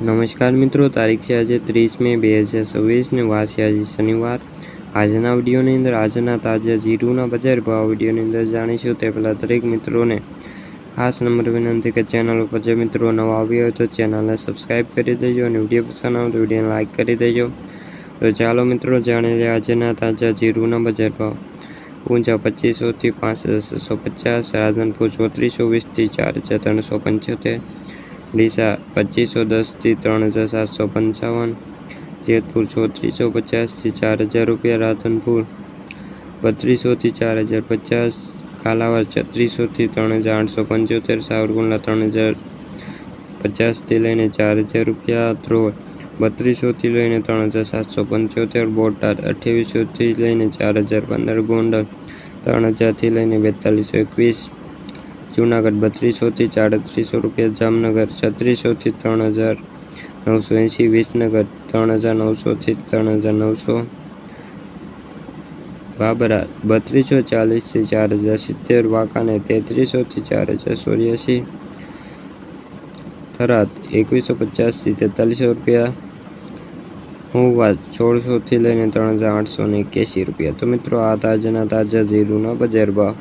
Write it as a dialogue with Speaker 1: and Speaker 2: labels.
Speaker 1: નમસ્કાર મિત્રો, તારીખ છે આજે 30 મે 2026 ને વાર છે આજે શનિવાર। આજના વિડીયોની અંદર આજના તાજા જીરુના બજાર ભાવ વિડીયોની અંદર જાણીશું। તે પહેલાં દરેક મિત્રોને ખાસ નમ્ર વિનંતી કે ચેનલ ઉપર જે મિત્રો નવા આવ્યા હોય તો ચેનલને સબસ્ક્રાઈબ કરી દેજો અને વિડીયો પસંદ આવે તો વિડીયોને લાઇક કરી દેજો। તો ચાલો મિત્રો જાણી લઈએ આજના તાજા જીરુના બજાર ભાવ। ઊંઝા 2500 થી 5650, રાધનપુર 3420 થી 4375, ડીસા 2510 થી 3755, જેતપુર 3450 થી 4000 રૂપિયા, રાધનપુર 3200 થી 4050, કાલાવાડ 3600 થી 3875, સાવરકુંડલા 3050 થી લઈને 4000 રૂપિયા, ધ્રોલ 3200 થી લઈને 3775, બોટાદ 2800 થી લઈને 4015, ગોંડલ 3000 થી લઈને 4221, જૂનાગઢ 3200 થી 3700 રૂપિયા, જામનગર 3600 થી 3980, વિસનગર 3900 થી 3900, બાબરા 3240 થી 4070, વાંકાનેર 3300 થી 4084, થરાદ 2150 થી 4300 રૂપિયા, મહુવા 1600 થી લઈને 3881 રૂપિયા। તો મિત્રો આ તાજા જીરુના બજાર ભાવ।